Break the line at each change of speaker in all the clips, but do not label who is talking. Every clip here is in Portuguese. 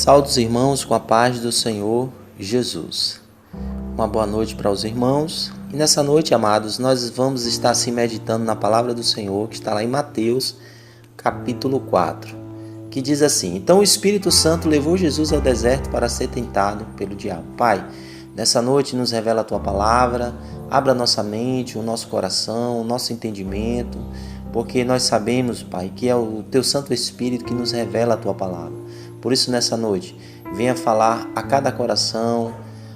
Saúde os irmãos com a paz do Senhor Jesus. Uma boa noite para os irmãos. E nessa noite, amados, nós vamos estar assim meditando na palavra do Senhor, que está lá em Mateus, capítulo 4, que diz assim: Então o Espírito Santo levou Jesus ao deserto para ser tentado pelo diabo. Pai, nessa noite nos revela a Tua palavra, abra nossa mente, o nosso coração, o nosso entendimento, porque nós sabemos, Pai, que é o Teu Santo Espírito que nos revela a Tua palavra. Por isso, nessa noite, venha falar a cada coração,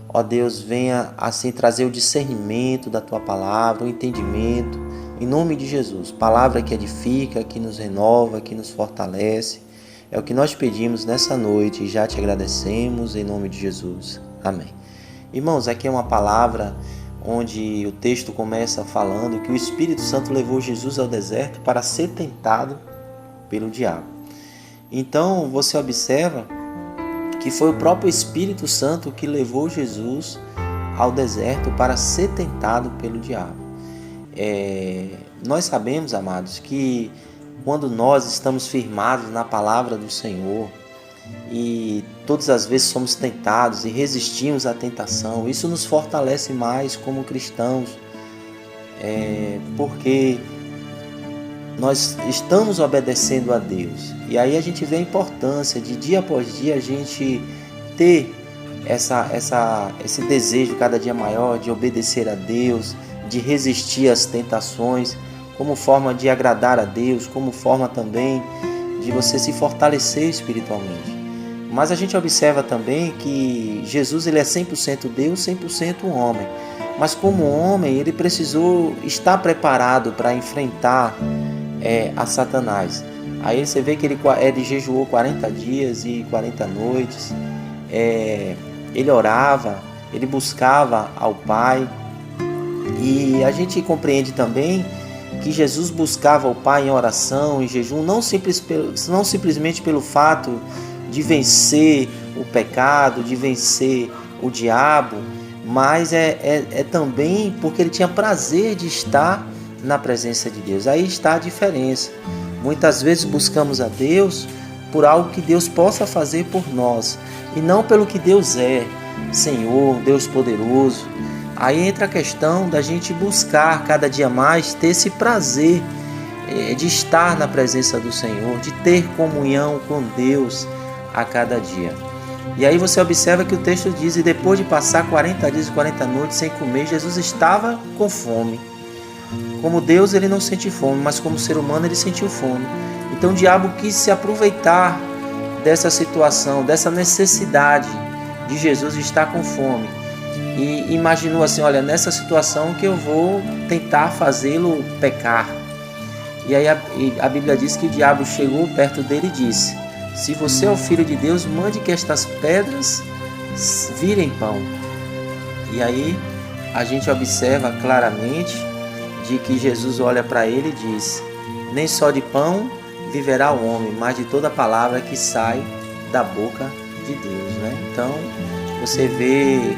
ó Deus, venha assim trazer o discernimento da Tua palavra, o entendimento, em nome de Jesus. Palavra que edifica, que nos renova, que nos fortalece. É o que nós pedimos nessa noite e já te agradecemos em nome de Jesus. Amém. Irmãos, aqui é uma palavra onde o texto começa falando que o Espírito Santo levou Jesus ao deserto para ser tentado pelo diabo. Então você observa que foi o próprio Espírito Santo que levou Jesus ao deserto para ser tentado pelo diabo. Nós sabemos, amados, que quando nós estamos firmados na palavra do Senhor e todas as vezes somos tentados e resistimos à tentação, isso nos fortalece mais como cristãos, porque nós estamos obedecendo a Deus. E aí a gente vê a importância de dia após dia a gente ter esse desejo cada dia maior de obedecer a Deus, de resistir às tentações, como forma de agradar a Deus, como forma também de você se fortalecer espiritualmente. Mas a gente observa também que Jesus ele é 100% Deus, 100% homem. Mas como homem, ele precisou estar preparado para enfrentar a Satanás. Aí você vê que ele jejuou 40 dias e 40 noites, ele orava, ele buscava ao Pai, e a gente compreende também que Jesus buscava o Pai em oração, em jejum, não simplesmente pelo fato de vencer o pecado, de vencer o diabo, mas é também porque ele tinha prazer de estar na presença de Deus. Aí está a diferença. Muitas vezes buscamos a Deus por algo que Deus possa fazer por nós e não pelo que Deus é, Senhor, Deus poderoso. Aí entra a questão da gente buscar cada dia mais ter esse prazer de estar na presença do Senhor, de ter comunhão com Deus a cada dia. E aí você observa que o texto diz: e depois de passar 40 dias e 40 noites sem comer, Jesus estava com fome. Como Deus ele não sente fome, mas como ser humano ele sentiu fome. Então o diabo quis se aproveitar dessa situação, dessa necessidade de Jesus estar com fome. E imaginou assim: olha, nessa situação que eu vou tentar fazê-lo pecar. E aí a Bíblia diz que o diabo chegou perto dele e disse: se você é o Filho de Deus, mande que estas pedras virem pão. E aí a gente observa claramente de que Jesus olha para ele e diz: nem só de pão viverá o homem, mas de toda palavra que sai da boca de Deus, né? Então você vê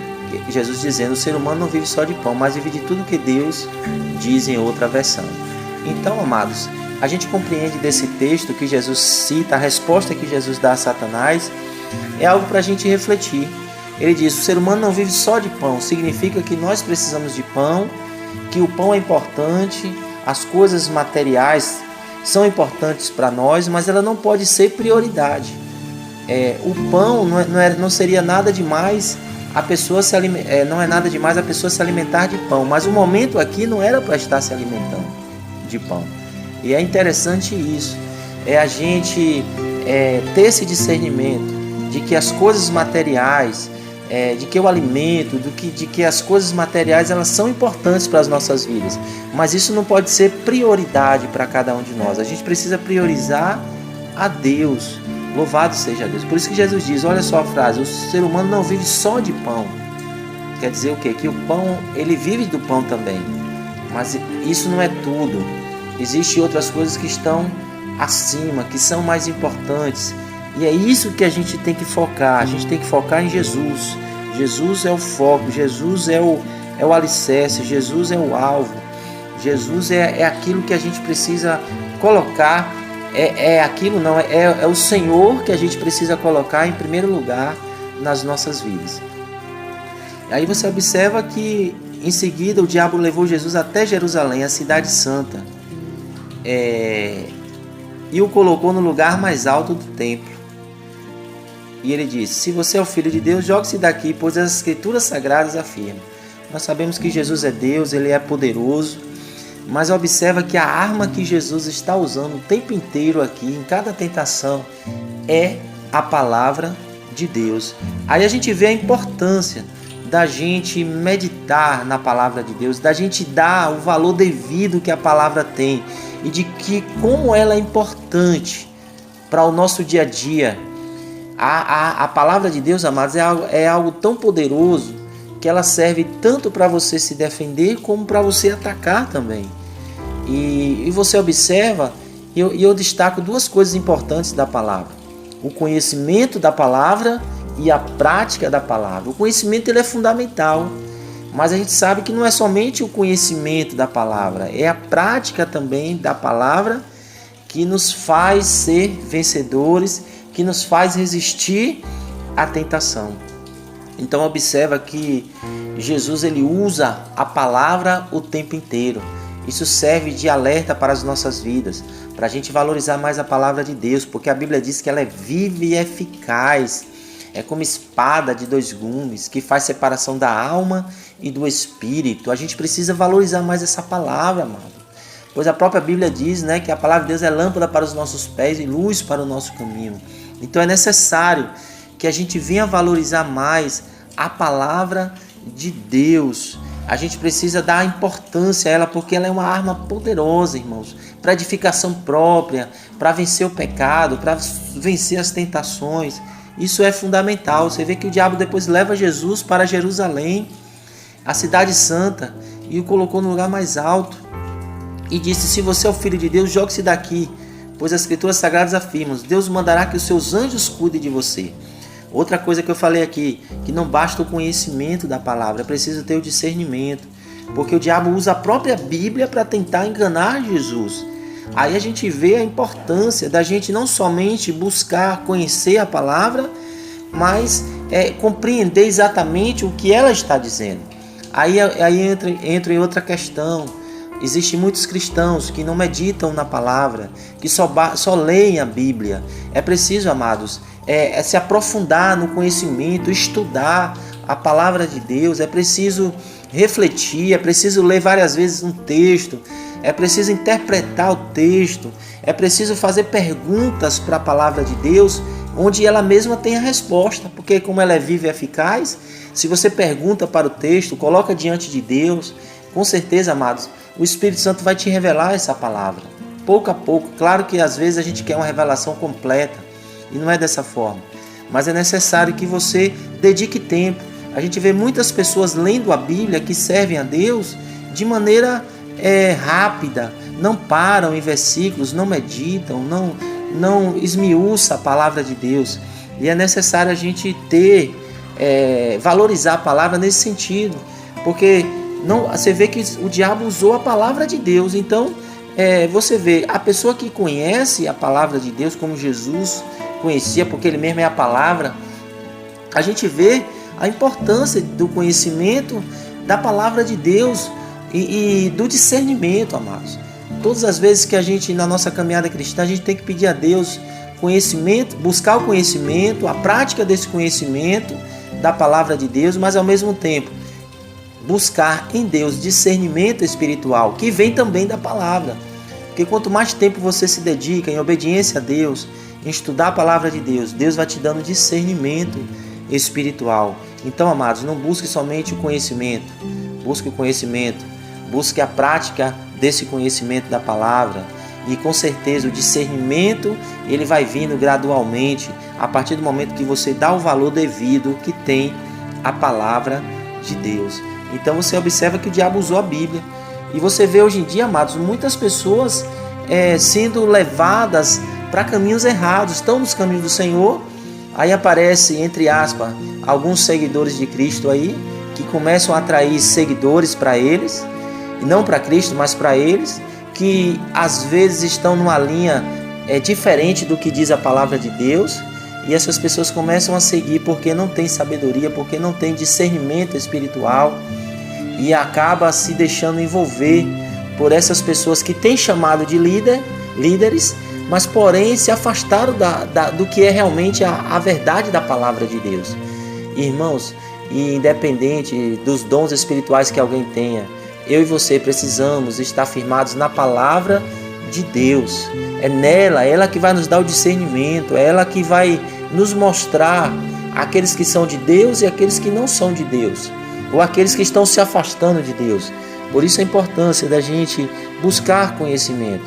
Jesus dizendo: o ser humano não vive só de pão, mas vive de tudo que Deus diz em outra versão. Então, amados, a gente compreende desse texto que Jesus cita, a resposta que Jesus dá a Satanás é algo para a gente refletir. Ele diz: o ser humano não vive só de pão, significa que nós precisamos de pão, que o pão é importante, as coisas materiais são importantes para nós, mas ela não pode ser prioridade. O pão não seria nada demais a pessoa não é nada demais a pessoa se alimentar de pão, mas o momento aqui não era para estar se alimentando de pão. E é interessante isso, a gente ter esse discernimento de que as coisas materiais, de que o alimento, de que as coisas materiais elas são importantes para as nossas vidas, mas isso não pode ser prioridade para cada um de nós. A gente precisa priorizar a Deus. Louvado seja Deus. Por isso que Jesus diz, olha só a frase: o ser humano não vive só de pão. Quer dizer o quê? Que o pão, ele vive do pão também, mas isso não é tudo. Existem outras coisas que estão acima, que são mais importantes. E é isso que a gente tem que focar. A gente tem que focar em Jesus. Jesus é o foco, Jesus é o alicerce, Jesus é o alvo. Jesus é aquilo que a gente precisa colocar é aquilo, não, é o Senhor que a gente precisa colocar em primeiro lugar nas nossas vidas. Aí você observa que em seguida o diabo levou Jesus até Jerusalém, a cidade santa, e o colocou no lugar mais alto do templo. E ele disse: se você é o Filho de Deus, jogue-se daqui, pois as Escrituras Sagradas afirmam. Nós sabemos que Jesus é Deus, Ele é poderoso, mas observa que a arma que Jesus está usando o tempo inteiro aqui, em cada tentação, é a palavra de Deus. Aí a gente vê a importância da gente meditar na palavra de Deus, da gente dar o valor devido que a palavra tem e de que como ela é importante para o nosso dia a dia. A palavra de Deus, amados, é algo tão poderoso que ela serve tanto para você se defender como para você atacar também. E você observa, e eu destaco duas coisas importantes da palavra: o conhecimento da palavra e a prática da palavra. O conhecimento ele é fundamental, mas a gente sabe que não é somente o conhecimento da palavra, é a prática também da palavra que nos faz ser vencedores, que nos faz resistir à tentação. Então observa que Jesus ele usa a palavra o tempo inteiro. Isso serve de alerta para as nossas vidas, para a gente valorizar mais a palavra de Deus, porque a Bíblia diz que ela é viva e eficaz. É como espada de dois gumes, que faz separação da alma e do espírito. A gente precisa valorizar mais essa palavra, amado. Pois a própria Bíblia diz, né, que a palavra de Deus é lâmpada para os nossos pés e luz para o nosso caminho. Então é necessário que a gente venha valorizar mais a palavra de Deus. A gente precisa dar importância a ela, porque ela é uma arma poderosa, irmãos, para edificação própria, para vencer o pecado, para vencer as tentações. Isso é fundamental. Você vê que o diabo depois leva Jesus para Jerusalém, a cidade santa, e o colocou no lugar mais alto. E disse: se você é o Filho de Deus, jogue-se daqui, pois as Escrituras Sagradas afirmam: Deus mandará que os seus anjos cuidem de você. Outra coisa que eu falei aqui, que não basta o conhecimento da palavra, é preciso ter o discernimento, porque o diabo usa a própria Bíblia para tentar enganar Jesus. Aí a gente vê a importância da gente não somente buscar conhecer a palavra, mas compreender exatamente o que ela está dizendo. Aí entra em outra questão. Existem muitos cristãos que não meditam na palavra, que só leem a Bíblia. É preciso, amados, se aprofundar no conhecimento, estudar a palavra de Deus. É preciso refletir, é preciso ler várias vezes um texto, é preciso interpretar o texto, é preciso fazer perguntas para a palavra de Deus, onde ela mesma tem a resposta, porque como ela é viva e eficaz, se você pergunta para o texto, coloca diante de Deus, com certeza, amados, o Espírito Santo vai te revelar essa palavra, pouco a pouco. Claro que às vezes a gente quer uma revelação completa, e não é dessa forma, mas é necessário que você dedique tempo. A gente vê muitas pessoas lendo a Bíblia que servem a Deus de maneira rápida, não param em versículos, não meditam, não esmiuça a palavra de Deus. E é necessário a gente valorizar a palavra nesse sentido, porque você vê que o diabo usou a palavra de Deus. Então você vê a pessoa que conhece a palavra de Deus como Jesus conhecia, porque ele mesmo é a palavra. A gente vê a importância do conhecimento da palavra de Deus e do discernimento, amados. Todas as vezes que a gente, na nossa caminhada cristã, a gente tem que pedir a Deus conhecimento, buscar o conhecimento, a prática desse conhecimento da palavra de Deus, mas ao mesmo tempo buscar em Deus discernimento espiritual, que vem também da palavra. Porque quanto mais tempo você se dedica em obediência a Deus, em estudar a palavra de Deus, Deus vai te dando discernimento espiritual. Então, amados, não busque somente o conhecimento, busque o conhecimento, busque a prática desse conhecimento da palavra, e com certeza o discernimento ele vai vindo gradualmente a partir do momento que você dá o valor devido que tem a palavra de Deus. Então você observa que o diabo usou a Bíblia, e você vê hoje em dia, amados, muitas pessoas sendo levadas para caminhos errados, estão nos caminhos do Senhor. Aí aparece, entre aspas, alguns seguidores de Cristo aí, que começam a atrair seguidores para eles, e não para Cristo, mas para eles, que às vezes estão numa linha diferente do que diz a palavra de Deus, e essas pessoas começam a seguir porque não tem sabedoria, porque não tem discernimento espiritual, e acaba se deixando envolver por essas pessoas que têm chamado de líderes, mas porém se afastaram do que é realmente a verdade da palavra de Deus. Irmãos, e independente dos dons espirituais que alguém tenha, eu e você precisamos estar firmados na palavra de Deus. É nela, ela que vai nos dar o discernimento, é ela que vai nos mostrar aqueles que são de Deus e aqueles que não são de Deus, ou aqueles que estão se afastando de Deus. Por isso a importância da gente buscar conhecimento.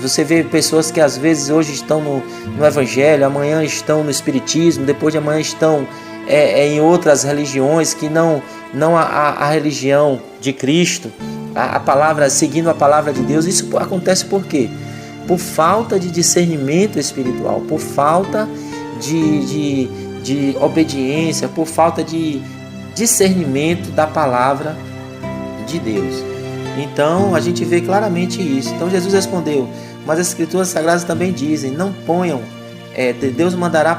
Você vê pessoas que às vezes hoje estão no Evangelho, amanhã estão no Espiritismo, depois de amanhã estão em outras religiões que não a religião de Cristo, a palavra, seguindo a palavra de Deus. Isso acontece por quê? Por falta de discernimento espiritual, por falta de obediência, por falta de discernimento da palavra de Deus. Então a gente vê claramente isso. Então Jesus respondeu: mas as Escrituras Sagradas também dizem, não ponham, Deus mandará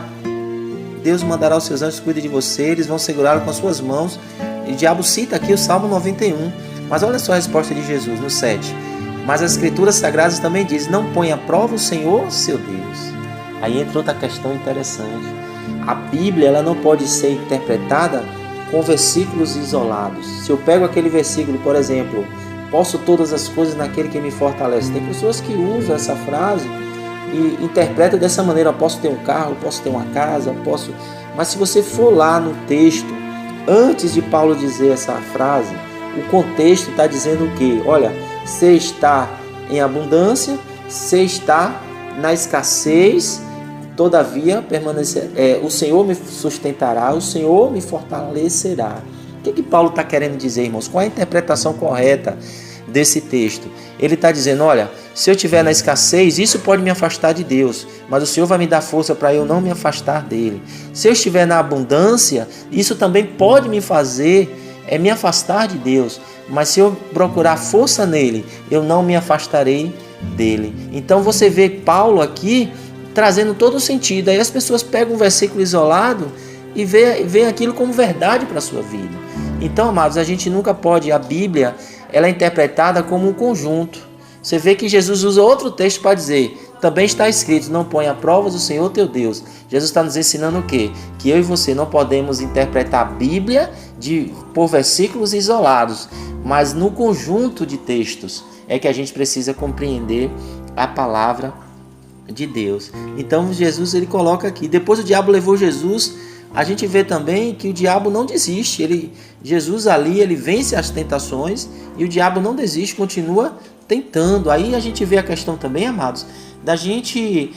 os seus anjos, cuidem de você, eles vão segurá-lo com as suas mãos. E o diabo cita aqui o Salmo 91, mas olha só a resposta de Jesus no 7. Mas as Escrituras Sagradas também dizem, não ponha à prova o Senhor, seu Deus. Aí entra outra questão interessante. A Bíblia, ela não pode ser interpretada com versículos isolados. Se eu pego aquele versículo, por exemplo, posso todas as coisas naquele que me fortalece. Tem pessoas que usam essa frase e interpretam dessa maneira: eu posso ter um carro, eu posso ter uma casa, eu posso... Mas se você for lá no texto, antes de Paulo dizer essa frase, o contexto está dizendo o quê? Olha, você está em abundância, você está na escassez, todavia o Senhor me sustentará, o Senhor me fortalecerá. O que Paulo está querendo dizer, irmãos? Qual é a interpretação correta desse texto? Ele está dizendo, olha, se eu estiver na escassez, isso pode me afastar de Deus, mas o Senhor vai me dar força para eu não me afastar dele. Se eu estiver na abundância, isso também pode me fazer me afastar de Deus, mas se eu procurar força nele, eu não me afastarei dele. Então você vê Paulo aqui trazendo todo o sentido. Aí as pessoas pegam um versículo isolado e vê aquilo como verdade para a sua vida. Então, amados, a gente nunca pode, a Bíblia, ela é interpretada como um conjunto. Você vê que Jesus usa outro texto para dizer, também está escrito, não põe à prova o Senhor teu Deus. Jesus está nos ensinando o quê? Que eu e você não podemos interpretar a Bíblia por versículos isolados, mas no conjunto de textos é que a gente precisa compreender a palavra de Deus. Então Jesus, ele coloca aqui, depois o diabo levou Jesus. A gente vê também que o diabo não desiste. Jesus ali, ele vence as tentações e o diabo não desiste, continua tentando. Aí a gente vê a questão também, amados, da gente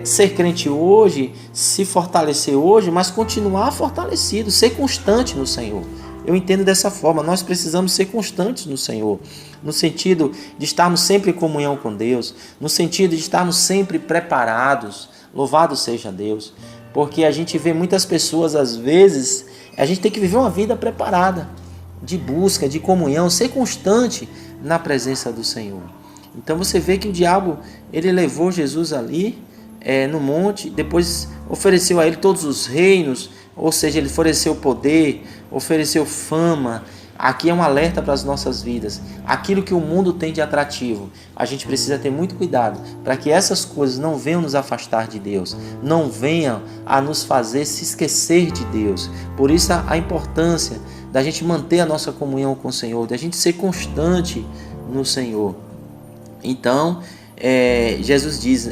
ser crente hoje, se fortalecer hoje, mas continuar fortalecido, ser constante no Senhor. Eu entendo dessa forma, nós precisamos ser constantes no Senhor, no sentido de estarmos sempre em comunhão com Deus, no sentido de estarmos sempre preparados. Louvado seja Deus. Porque a gente vê muitas pessoas, às vezes, a gente tem que viver uma vida preparada, de busca, de comunhão, ser constante na presença do Senhor. Então você vê que o diabo, ele levou Jesus ali no monte, depois ofereceu a ele todos os reinos, ou seja, ele ofereceu poder, ofereceu fama. Aqui é um alerta para as nossas vidas. Aquilo que o mundo tem de atrativo, a gente precisa ter muito cuidado para que essas coisas não venham nos afastar de Deus, não venham a nos fazer se esquecer de Deus. Por isso a importância da gente manter a nossa comunhão com o Senhor, da gente ser constante no Senhor. Então, Jesus diz,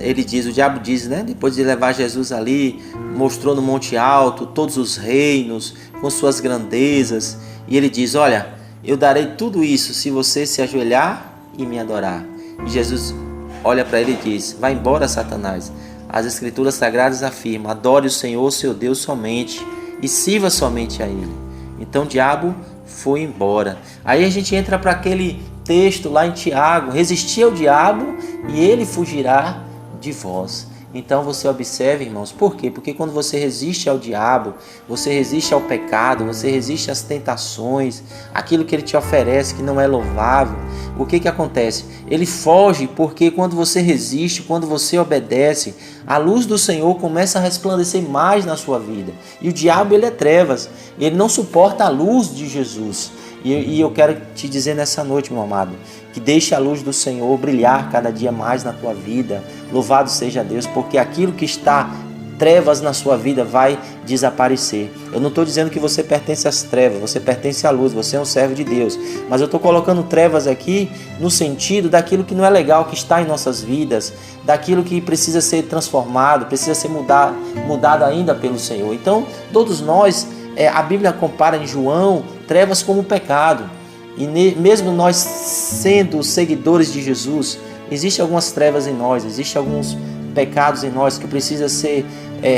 o diabo diz, né? Depois de levar Jesus ali, mostrou no Monte Alto todos os reinos com suas grandezas. E ele diz, olha, eu darei tudo isso se você se ajoelhar e me adorar. E Jesus olha para ele e diz, vai embora, Satanás. As Escrituras Sagradas afirmam, adore o Senhor, seu Deus somente, e sirva somente a Ele. Então o diabo foi embora. Aí a gente entra para aquele texto lá em Tiago, resistir ao diabo e ele fugirá de vós. Então você observe, irmãos, por quê? Porque quando você resiste ao diabo, você resiste ao pecado, você resiste às tentações, aquilo que ele te oferece que não é louvável, o que acontece? Ele foge porque quando você resiste, quando você obedece, a luz do Senhor começa a resplandecer mais na sua vida. E o diabo, ele é trevas, ele não suporta a luz de Jesus. E eu quero te dizer nessa noite, meu amado, que deixe a luz do Senhor brilhar cada dia mais na tua vida. Louvado seja Deus, porque aquilo que está trevas na sua vida vai desaparecer. Eu não estou dizendo que você pertence às trevas, você pertence à luz, você é um servo de Deus. Mas eu estou colocando trevas aqui no sentido daquilo que não é legal, que está em nossas vidas, daquilo que precisa ser transformado, precisa ser mudado ainda pelo Senhor. Então, todos nós, a Bíblia compara em João trevas como pecado. E mesmo nós sendo seguidores de Jesus, existem algumas trevas em nós, existem alguns pecados em nós que precisa ser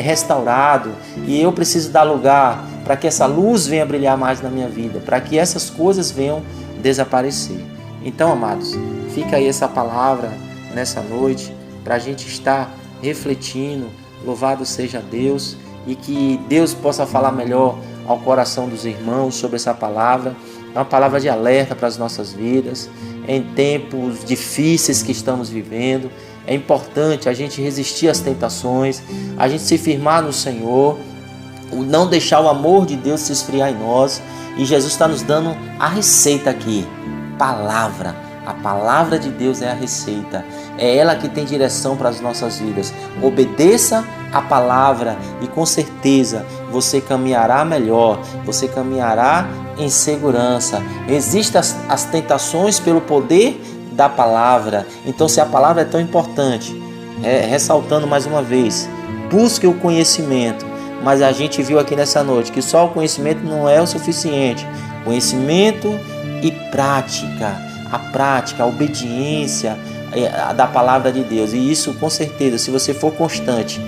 restaurado, e eu preciso dar lugar para que essa luz venha brilhar mais na minha vida, para que essas coisas venham desaparecer. Então, amados, fica aí essa palavra nessa noite para a gente estar refletindo. Louvado seja Deus, e que Deus possa falar melhor ao coração dos irmãos sobre essa palavra. É uma palavra de alerta para as nossas vidas, em tempos difíceis que estamos vivendo. É importante a gente resistir às tentações, a gente se firmar no Senhor, não deixar o amor de Deus se esfriar em nós. E Jesus está nos dando a receita aqui, palavra. A palavra de Deus é a receita, é ela que tem direção para as nossas vidas. Obedeça a palavra e com certeza você caminhará melhor, você caminhará em segurança. Existem as tentações pelo poder da palavra. Então, se a palavra é tão importante, ressaltando mais uma vez, busque o conhecimento. Mas a gente viu aqui nessa noite que só o conhecimento não é o suficiente. Conhecimento e prática. A prática, a obediência da palavra de Deus. E isso, com certeza, se você for constante,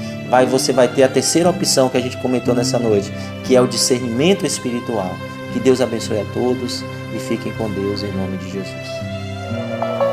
você vai ter a terceira opção que a gente comentou nessa noite, que é o discernimento espiritual. Que Deus abençoe a todos e fiquem com Deus em nome de Jesus.